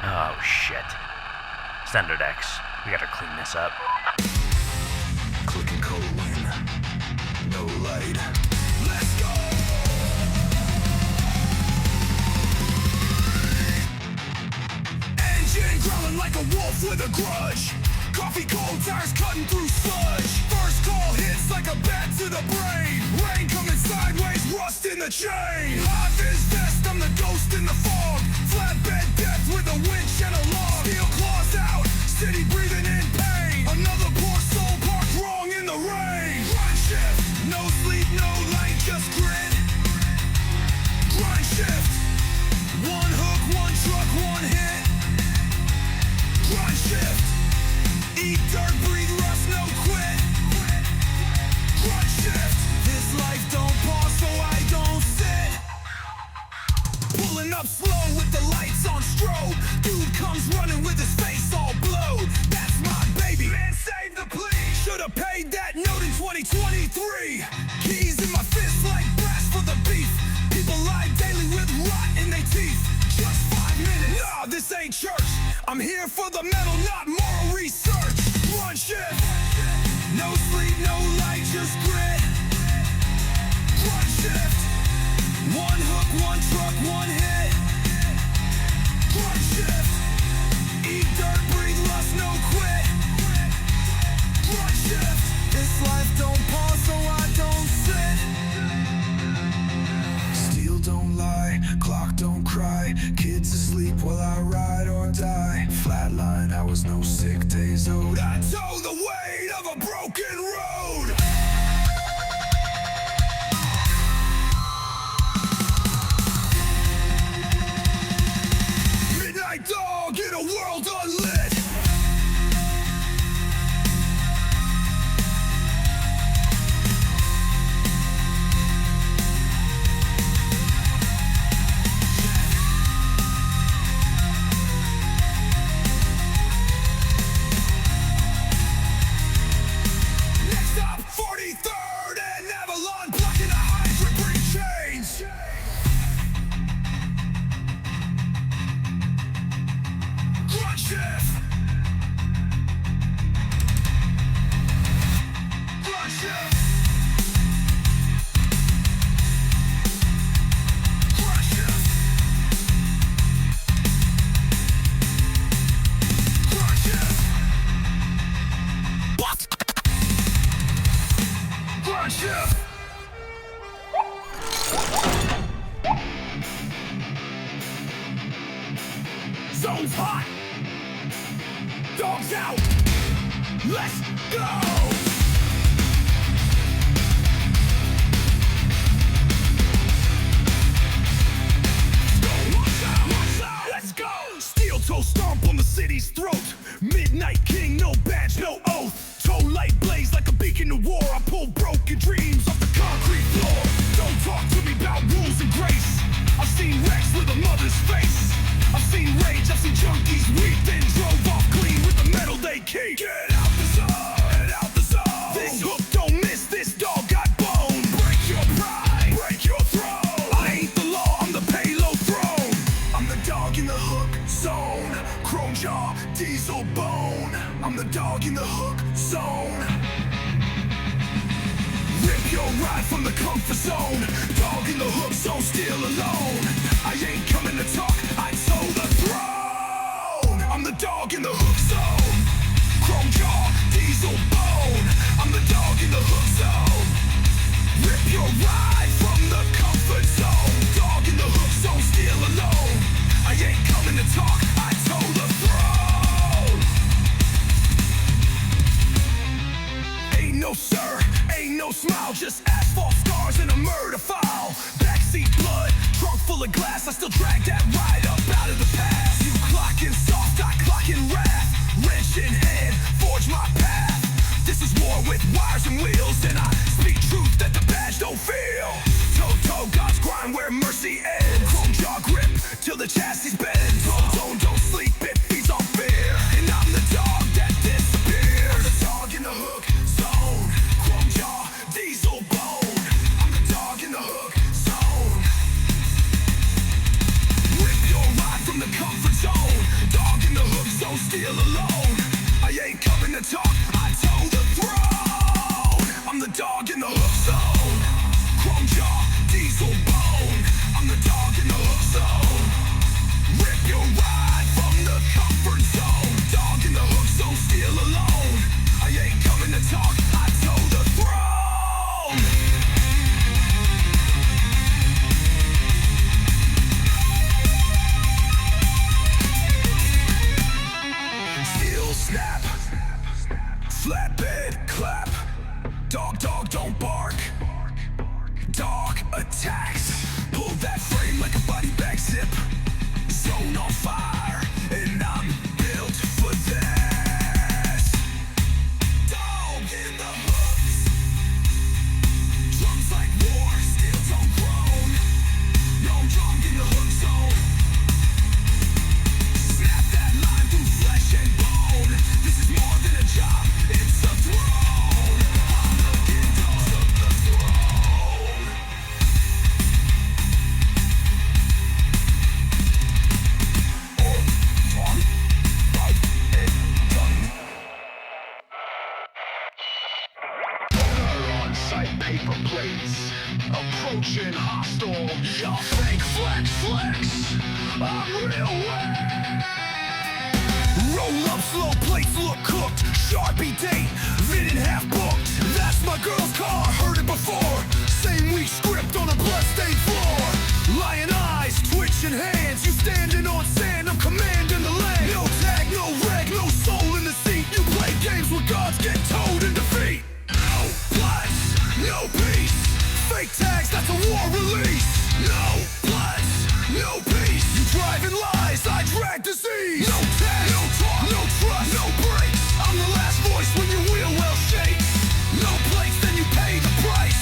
Oh, shit. Standard X. We gotta clean this up. Clicking colon, no light. Let's go! Engine growling like a wolf with a grudge. Coffee cold tires cutting through sludge. First call hits like a bat to the brain. Rain coming sideways, rust in the chain. Life is best, I'm the ghost in the fog. Flatbed death with a winch and a log. Steel claws out, city breathing in pain. Another poor soul parked wrong in the rain. Grindshift, no sleep, no light, just grit. Grindshift, one hook, one truck, one hit. Grindshift, eat dirt, breathe rust, no quit. Grindshift, this life don't pause so I don't sit. Pulling up slow with the lights on strobe. Dude comes running with his face all blowed. That's my baby, man, save the please. Should've paid that note in 2023. Keys in my fist like brass for the beef. People lie daily with rot in their teeth. Just 5 minutes, nah, this ain't church. I'm here for the metal, not moral research. Run shift, no sleep, no light, just grit. Run shift, one hook, one truck, one hit. Run shift, eat dirt, breathe rust, no quit. Run shift, this life don't pause so I don't sit. Steel don't lie, clock don't cry. Kids asleep while I ride or die. Flatline, I was no sick days owed. I tow the weight of a broken road. Midnight dog in a world unlit. Next up, 43rd and Avalon, blocking the hydrant, bring change. Grindshift. Grindshift. Grindshift. Grindshift. What? Grindshift. Zone's hot. Dogs out. Let's go. Let's go. Steel toe stomp on the city's throat. Midnight king, no badge, no oath. Toe light blaze like a beacon of war. I pull broken dreams off the concrete floor. Don't talk to me about rules and grace. I've seen Rex with a mother's face. I've seen rage, I've seen junkies weep, then drove off clean with the metal they keep. Get out the zone, get out the zone. This hook don't miss, this dog got bone. Break your pride, break your throne. I ain't the law, I'm the payload throne. I'm the dog in the hook zone. Chrome jaw, diesel bone. I'm the dog in the hook zone. Rip your ride from the comfort zone. Dog in the hook zone, still alone. I ain't coming to talk, I tow the throne. I'm the dog in the hook zone. Chrome jaw, diesel bone. I'm the dog in the hook zone. Rip your ride from the comfort zone. Dog in the hook zone, still alone. I ain't coming to talk, I tow the throne. Ain't no sir, ain't no smile, just asphalt scars and a murder file. Backseat blood, trunk full of glass, I still drag that ride up out of the past. You clocking soft, I clock in wrath. Wrench in hand, forge my path. This is war with wires and wheels, and I speak truth that the badge don't feel. Toe, God's grind where mercy ends. Chrome jaw grip till the chassis bends. Don't sleep, it feeds on fear. And I'm the dog that disappears. I'm the dog in the hook zone. Chrome jaw, diesel bone. I'm the dog in the hook zone. Rip your ride from the comfort zone. zip, zone on fire, and I'm built for this. Dawg in the hooks, drums like war, steel don't groan. No drum in the hook zone. Snap that line through flesh and bone. This is more than a job, it's a throne. I'm the kingdom of the throne. Paper plates, approaching hostile. Y'all fake flex. I'm real wet. Roll up, slow plates look cooked. Sharpie date, lit in half booked. That's my girl's car, heard it before. Same week script on a bloodstained floor. Lion eyes, twitching hands. You standing on sand, I'm commanding the land. No tag, no reg, no soul in the seat. You play games where gods get told in defeat. No blood, no peace. Fake tags, that's a war release. No blood, no peace. You driving lies, I drag disease. No tag, no talk, no trust, no brakes. I'm the last voice when your wheel well shakes. No plates, then you pay the price.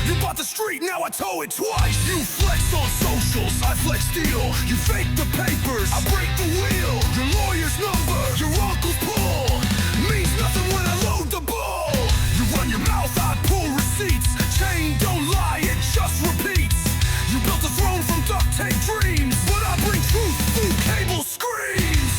You bought the street, now I tow it twice. You flex on socials, I flex steel. You fake the papers, I break the wheel. Your lawyer's number, your uncle's pull means nothing when I load the bull. You run your mouth, I pull receipts. Chain don't lie, it just repeats. You built a throne from duct tape dreams, but I bring truth through cable screens.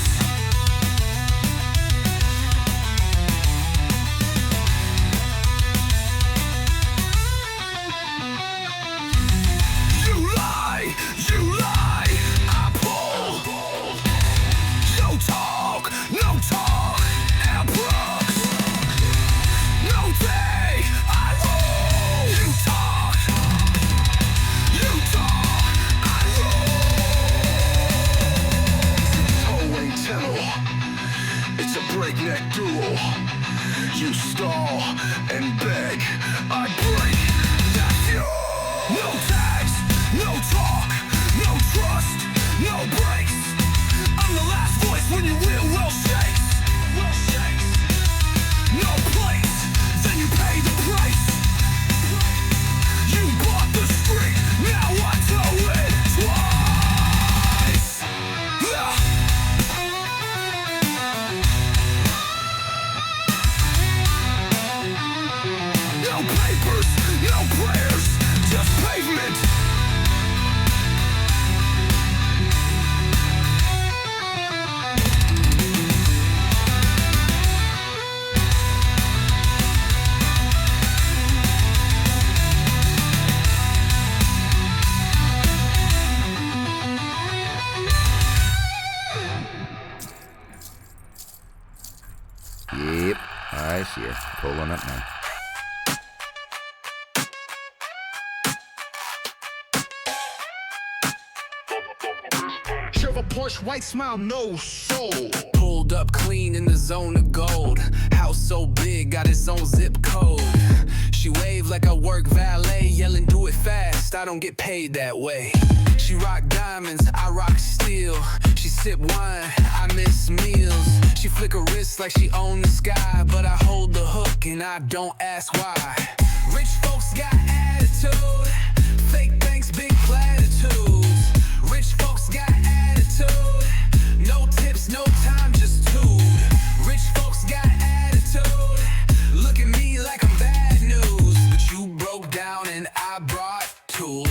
You lie, I pull. No talk, and Brooks. No day, I roll. You talk, I roll. Toe ain't tittle, it's a breakneck duel. You stall and beg, I break that fuel. No tags, no talk, no trust, no breaks. I'm the last voice when your wheel well shakes. No place, then you pay the price. You bought the street, now I tow it twice. No papers, no prayers, just pavement. Yep, I see her. Pulling up now. Silver Porsche, white smile, no soul. Pulled up clean in the zone of gold. House so big, got its own zip code. She waved like I work valet, yelling do it fast, I don't get paid that way. She rock diamonds, I rock steel. She sip wine, I miss meals. She flick her wrist like she own the sky, but I hold the hook and I don't ask why. Rich folks got attitude, fake banks, big platitudes. Rich folks got attitude, no tips, no time, just two. Rich folks got attitude, look at me like I'm bad news. But you broke down and I brought tools.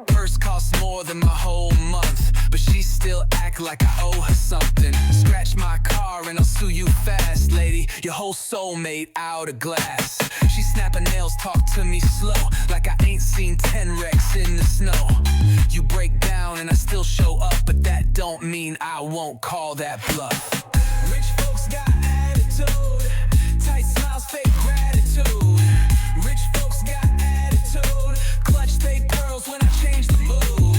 Purse costs more than my whole month, but she still act like I owe her something. Scratch my car and I'll sue you fast, lady. Your whole soul made out of glass. She snapping nails, talk to me slow, like I ain't seen 10 wrecks in the snow. You break down and I still show up, but that don't mean I won't call that bluff. Rich folks got attitude, tight smiles, fake gratitude. Rich folks got attitude, clutch they pearls when I change the mood.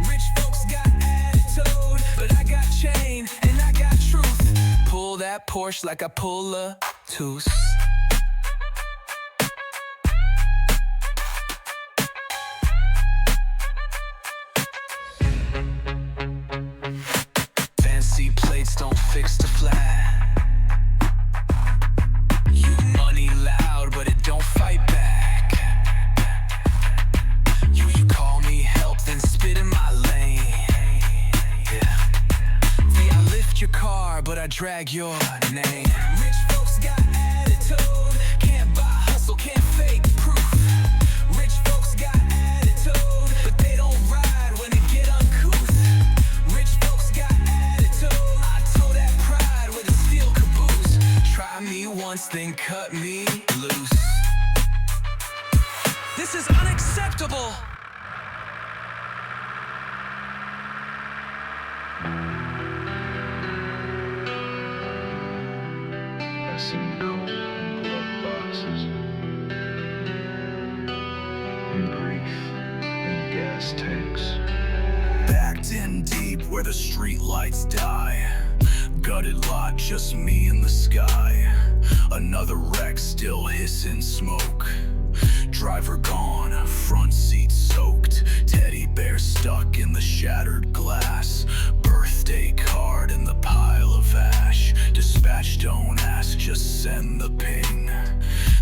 Rich folks got attitude, but I got chain and I got truth. Pull that Porsche like I pull a tooth. points don't fix the flat. You money loud, but it don't fight back. You call me help, then spit in my lane. Yeah. See, I lift your car, but I drag your name. Rich folks got attitude, can't buy hustle, can't fake proof. Rich folks got attitude, but they don't ride when it get uncouth. Rich folks got attitude, I tow that pride with a steel caboose. Try me once, then cut me loose. This is unacceptable. Glove boxes and grief and gas tanks. Backed in deep where the street lights die. Gutted lot, just me in the sky. Another wreck still hissing smoke. Driver gone, front seat soaked. Teddy bear stuck in the shattered glass. Birthday card in the pile of ash. Dispatch, don't ask, just send the ping.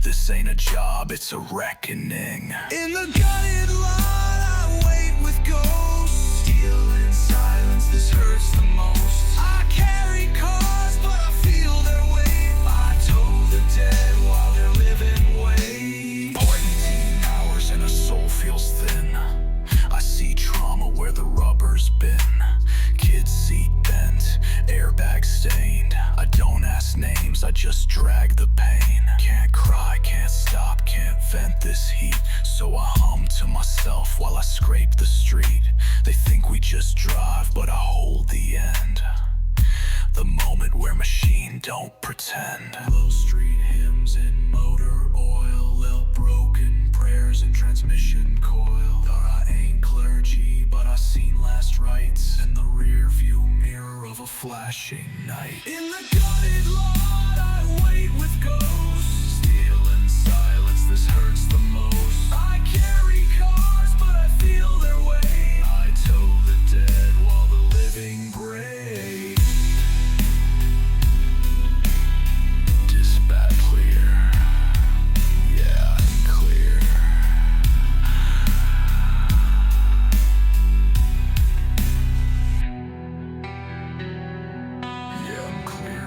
This ain't a job, it's a reckoning. In the gutted lot, I wait with ghosts. Steal in silence, this hurts the most. I carry cars, but I feel their weight. I tow the dead while they're living wait. 18 hours and a soul feels thin. I see trauma where the rubber's been. Kids seat bent, airbag stained. I don't ask names, I just drag the pain. Can't cry, can't stop, can't vent this heat. So I hum to myself while I scrape the street. They think we just drive, but I hold the end. The moment where machine don't pretend. Low street hymns in motor oil, little broken prayers in transmission coil. Thought I ain't clergy, but I seen last rites in the rear view mirror of a flashing night. In the gutted lot, I wait with ghosts. Steal in silence, this hurts the most. I carry cars, but I feel their weight. I tow the dead while the living brave. Dispatch clear. Yeah, I'm clear. Yeah, I'm clear.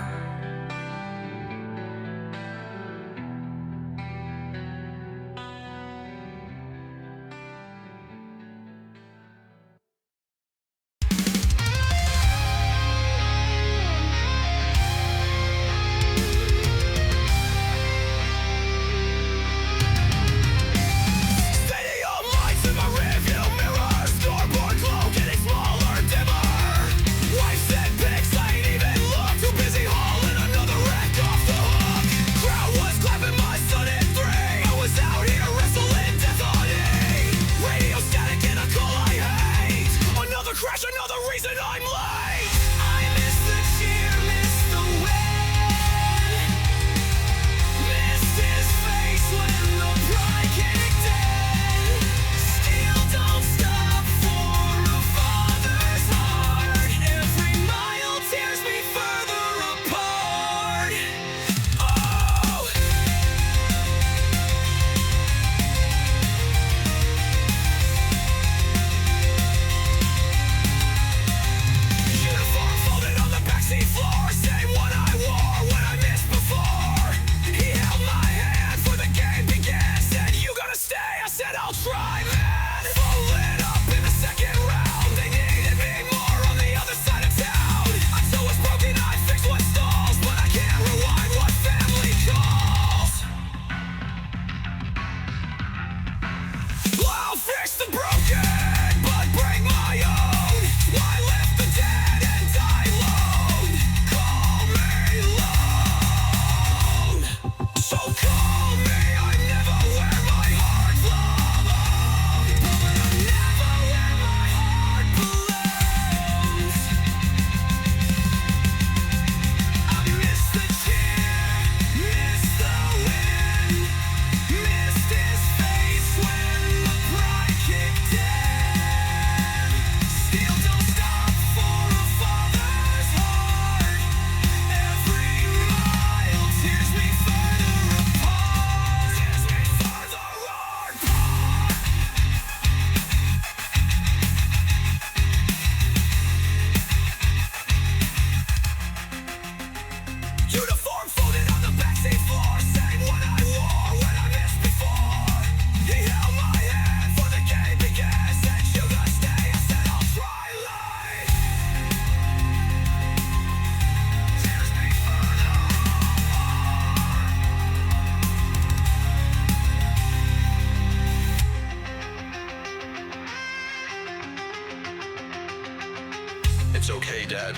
It's okay, Dad.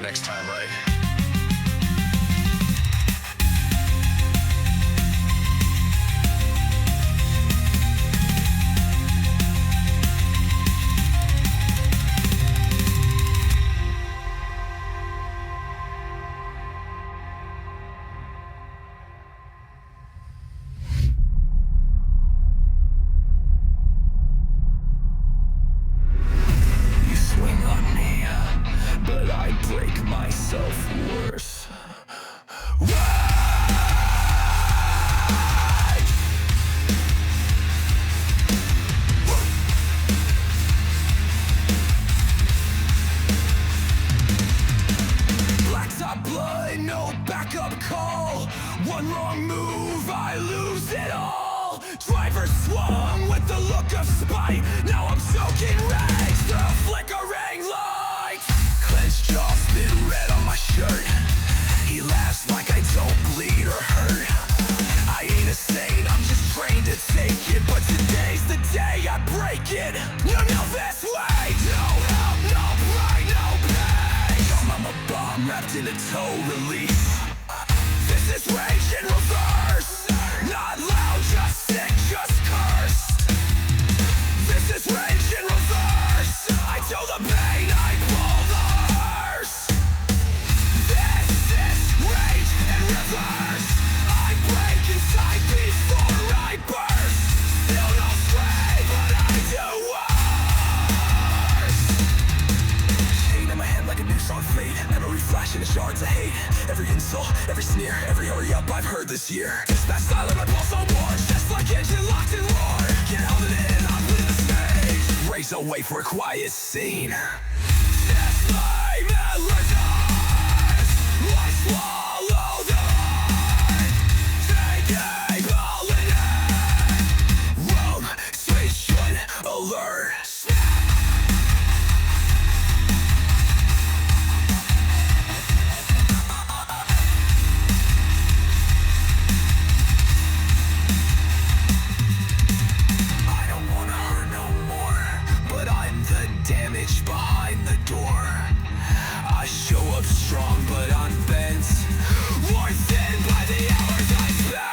Next time, right? You swing on me, but I break myself worse. Blacktop blood, no backup call. One wrong move, I lose it all. Driver swung with the look of spite. Now I'm soaking rage through flickering lights. Clenched jaw, spit red on my shirt. He laughs like I don't bleed or hurt. I ain't a saint, I'm just trained to take it. But today's the day I break it. No, this way. No help, no pride, no pain. I'm a bomb wrapped in a tow release. This is rage in reverse. Not loud, just sick, just cursed. This is rage in reverse. I tell the pain, I pull the hearse. This is rage in reverse. I break inside before I burst. Still no slave, but I do worse. Chain in my head like a noose on fate. Memory flashing in shards of hate. Every insult, every sneer, every hurry up I've heard this year. Dispatch silent, my pulse on war. Just like engine locked and roar. Can't hold it in, I'm leaving the stage. Race away for a quiet scene. Just like melodies, I swallow the line. Take a bullet in. Road switch on alert. I don't wanna hurt no more, but I'm the damage behind the door. I show up strong, but I'm bent. Worn thin by the hours I spent.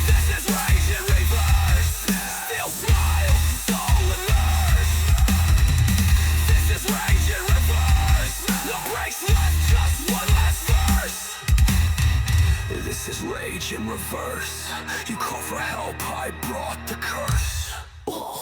This is rage in reverse. Still smile, soul immersed. This is rage in reverse. No breaks left, just one last verse. This is rage in reverse. You call for help, I brought the curse. Ugh.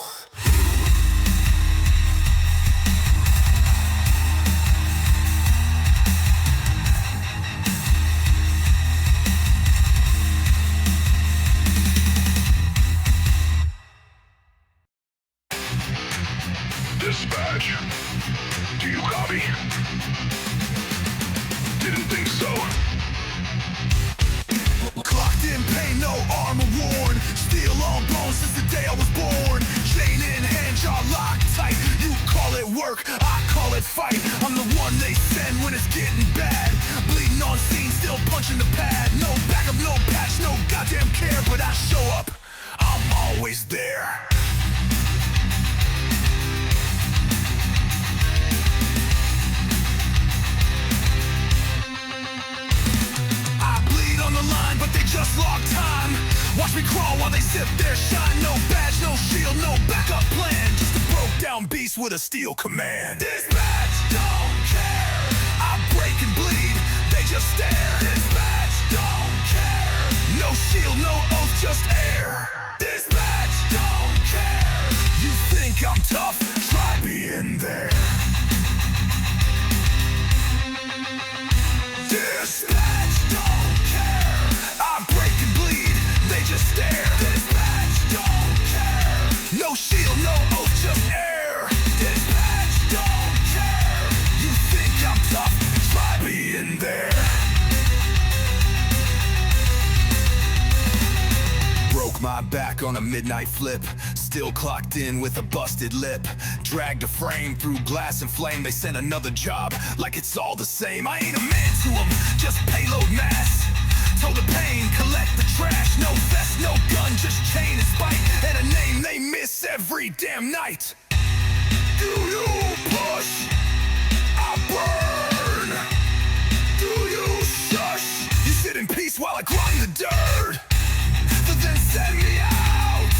Dispatch. Do you copy? Didn't think so. Clocked in pain, no armor worn. Steel on bones since the day I was born. Chain in hand, jaw locked tight. You call it work, I call it fight. I'm the one they send when it's getting bad. Bleeding on scene, still punching the pad. No backup, no patch, no goddamn care. But I show up, I'm always there. I bleed on the line, but they just log time. Watch me crawl while they sip their shine. No badge, no shield, no backup plan. Just a broke down beast with a steel command. Dispatch don't care. I break and bleed, they just stare. Dispatch don't care. No shield, no oath, just air. Dispatch don't care. You think I'm tough? Try being there. Dispatch don't care. I break and bleed, they just stare. Dispatch don't care. No shield, no oath, just air. Dispatch don't care. You think I'm tough? Try being there. Broke my back on a midnight flip. Still clocked in with a busted lip. Dragged a frame through glass and flame. They sent another job like it's all the same. I ain't a man to them, just payload mass. Told the pain, collect the trash. No vest, no gun, just chain and spite. And a name they miss every damn night. Do you push? I burn. Do you shush? You sit in peace while I grind the dirt. But then send me out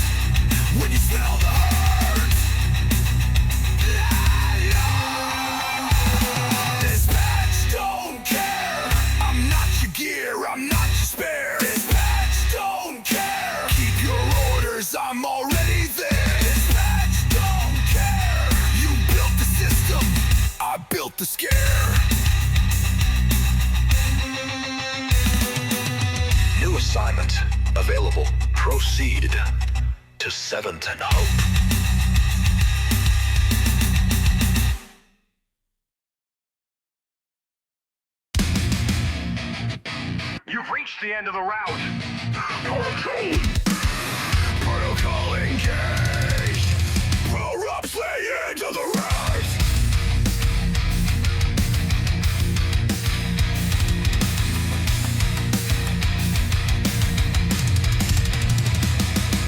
when you smell the hurt. Dispatch don't care. I'm not your gear, I'm not your spare. Dispatch don't care. Keep your orders, I'm already there. Dispatch don't care. You built the system, I built the scare. New assignment available. Proceed to 7th and Hope. You've reached the end of the route. Protocol engaged. Pro-ups lay into the route.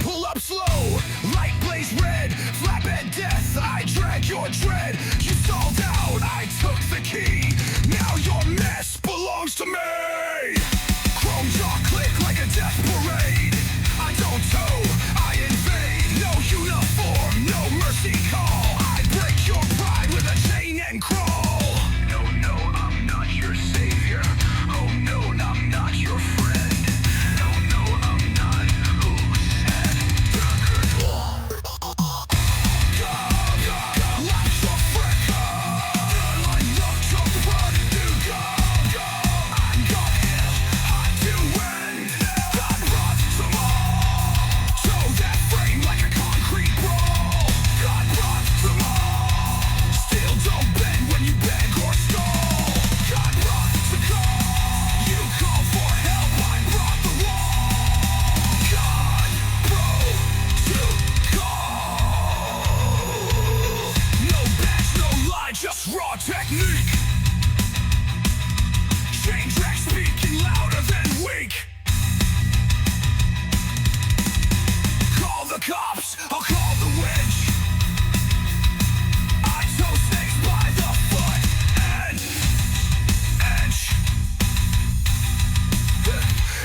Pull up slow, light blaze red, flatbed death, I drag your dread. You stalled out, I took the key. Now your mess belongs to me. Chrome jaw click like a death parade. I don't tow, I invade. No uniform, no mercy call. I break your pride with a chain and crawl. No, no, I'm not your savior. Oh no, I'm not your friend. No, no, I'm not who said the good one. Lights are flicker. I look to run to go. I got hit, I do win. God brought them all. Show that frame like a concrete brawl. God brought them all. Still don't bend when you beg or stall. God brought the call. You call for help, I brought the wall. God brought to call. No badge, no lie, just raw technique. Chain track speaking louder than weak. Call the cops, I'll call the witch. I tow snakes by the foot and inch.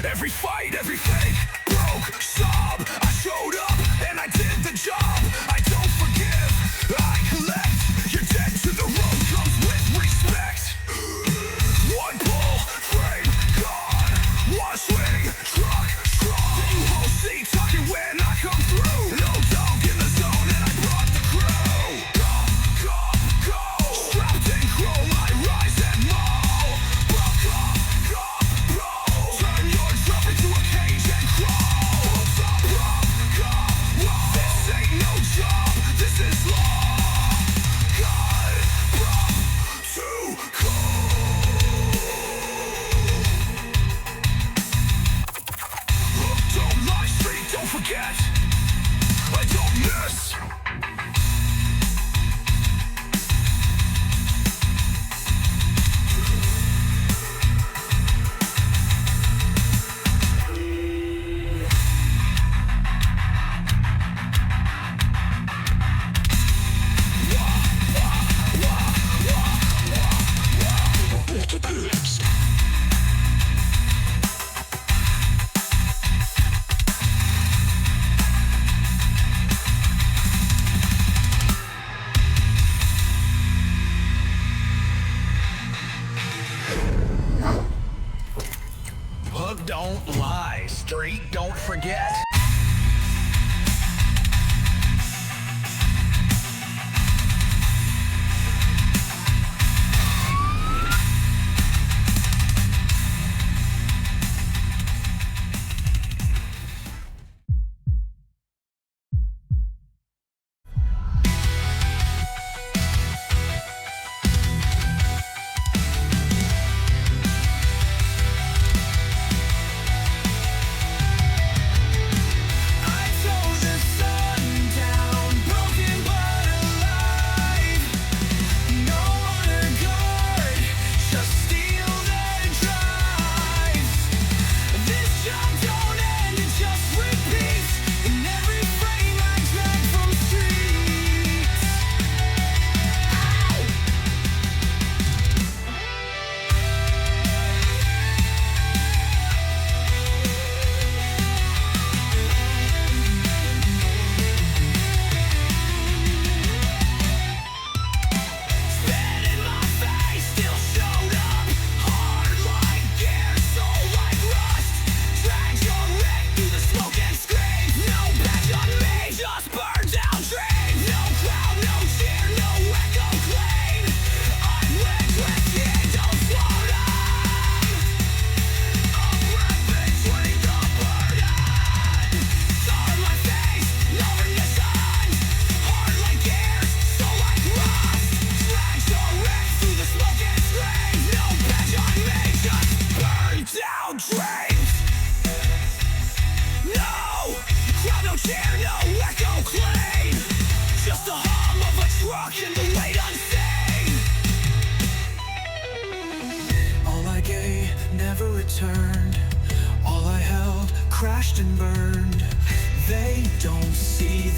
Every fight, every fake, broke, sob. I showed up and I did the job. I don't forgive, I collect. You're dead to the road comes with respect. One pull, frame, gone. One swing, truck, strong. You whole see talking when I come through. No dog in the zone and I brought the crew. Go, go, go. Strapped in chrome, I rise and maul. Go, go, go, roll. Turn your truck into a cage and crawl. Go, go, go, roll. This ain't no job, this is law. God brought to call. Don't lie, street, don't forget. I don't miss. Pug don't lie, street don't forget.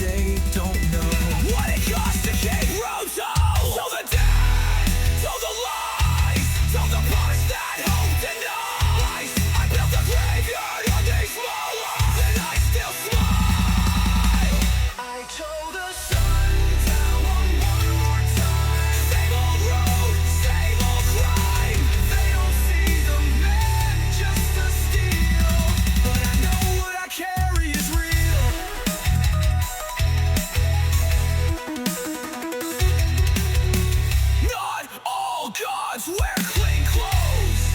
they don't know what it costs to keep brutal. So the dead, so the lies, so the parts that hope denies. I built a graveyard on these moments, and I still smile. I told the sun down one more time. Same old road, same old crime. They don't see the man, just a steal. But I know what I carry is real. Not all gods wear clean clothes.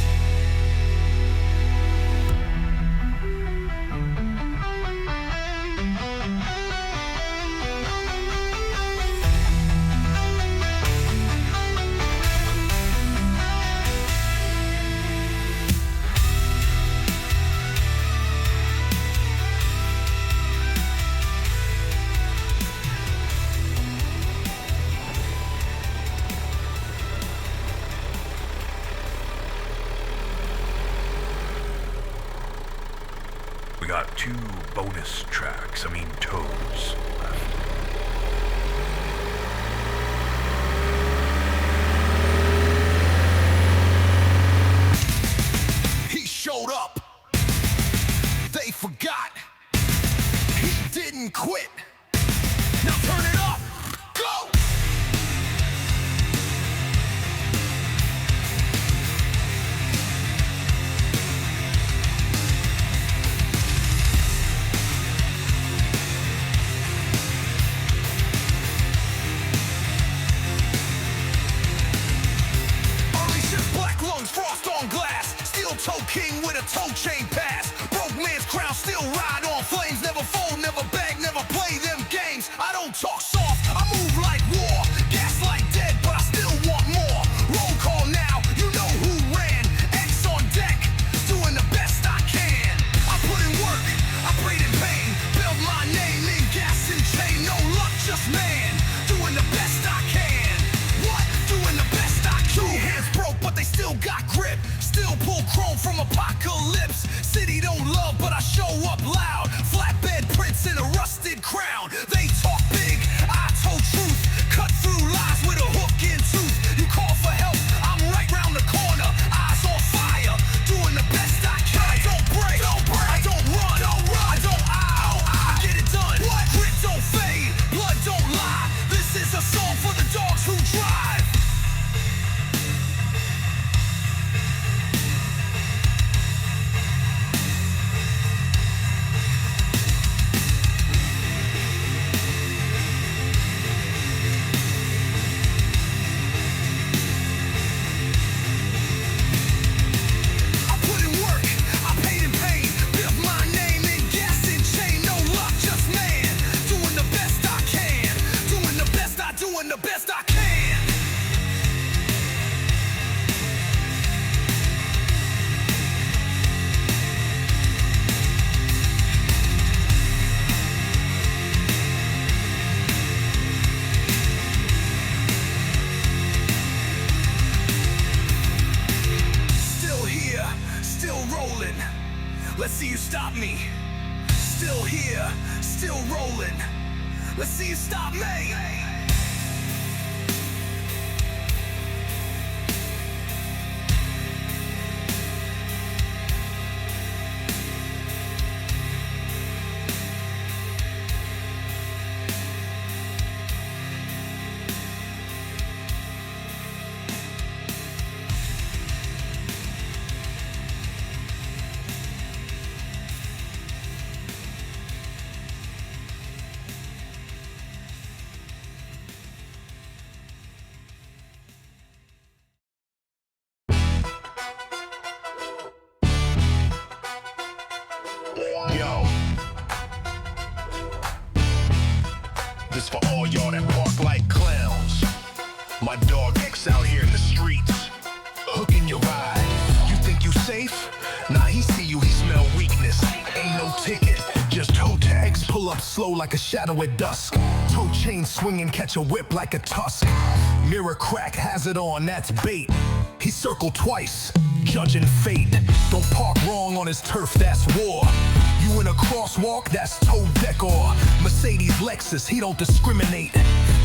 We got 2 bonus tracks, toes left. He showed up. They forgot. He didn't quit. Now turn it up. Go! Early shift, black lungs, frost on glass. Steel toe king with a toe chain pass. Broke man's crown, still ride on flames. Never fold, never beg, never play them games. I don't talk soft, I move like war. Gaslight dead, but I still want more. Roll call now, you know who ran. X on deck, doing the best I can. I put in work, I prayed in pain. Build my name in gas and chain. No luck, just man. Doing the best I can. What? Doing the best I can. 2 hands broke, but they still got grip. Still pull chrome from apocalypse. City don't love, but I show up loud. Flatbed prints in a rusted crown. They talk big, I told truth. Cut through lies with a hook in tooth. You call for help, I'm right round the corner. Eyes on fire, doing the best I can. I don't break, I don't run, I don't ow. I get it done. What? Grit don't fade, blood don't lie. This is a song for the dogs who drive. I put in work, I paid in pain. Built my name in gas and chain. No luck, just man. Doing the best I can. Doing the best I can. Still here, still rolling. Let's see you stop me. Still here, still rolling. Let's see you stop me. Yo. This for all y'all that park like clowns. My dog X out here in the streets, hooking your ride. You think you safe? Nah, he see you, he smell weakness. Ain't no ticket, just toe tags. Pull up slow like a shadow at dusk. Toe chain swinging, catch a whip like a tusk. Mirror crack, has it on, that's bait. He circled twice, judging fate. Don't park wrong on his turf, that's war. You in a crosswalk, that's toe decor. Mercedes, Lexus, he don't discriminate.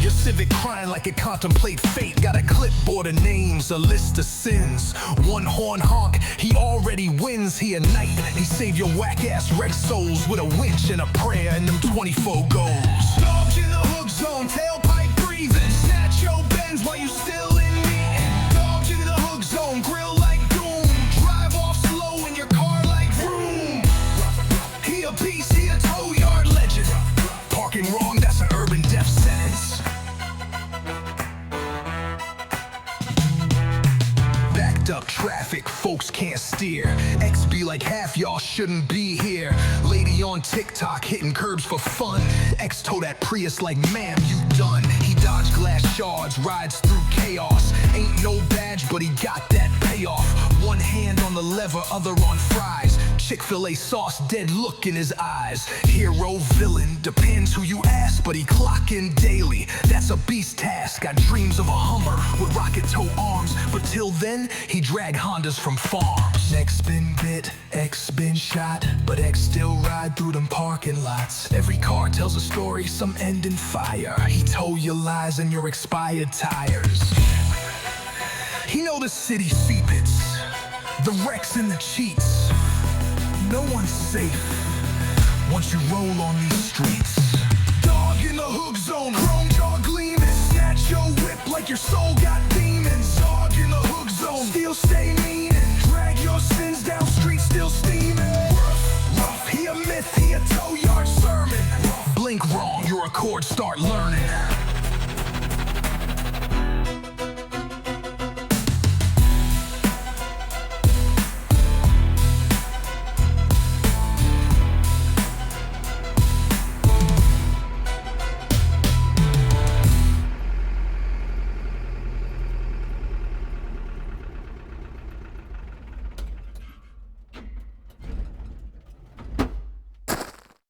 Your Civic crying like it contemplate fate. Got a clipboard of names, a list of sins. One horn honk, he already wins. He a knight, he saved your whack-ass wrecked souls with a winch and a prayer and them 24 goals. Dogs in the hook zone, tailpipe breathing. Snatch your Benz while you still in me. Dogs in the hook zone, grill like doom. Drive off slow in your car like vroom. He a beast, he a tow yard legend. Parking wrong, that's an urban death sentence. Backed up traffic, folks can't steer. X be like half y'all shouldn't be here. Lady on TikTok hitting curbs for fun. X tow that Prius like, ma'am, you done. He dodged glass shards, rides through chaos. Ain't no badge, but he got that payoff. One hand on the lever, other on fries. Chick-fil-A sauce, dead look in his eyes. Hero, villain, depends who you ask, but he clockin' daily. That's a beast task. Got dreams of a Hummer with rocket toe arms, but till then, he drag Hondas from farms. X been bit, X been shot, but X still ride through them parking lots. Every car tells a story, some end in fire. He told your lies and your expired tires. He know the city secrets, the wrecks and the cheats. No one's safe once you roll on these streets. Dog in the hook zone, chrome jaw gleaming. Snatch your whip like your soul got demons. Dog in the hook zone, still stay mean. Drag your sins down street, still steaming. Rough, he a myth, he a tow yard sermon. Blink wrong, your accords start learning.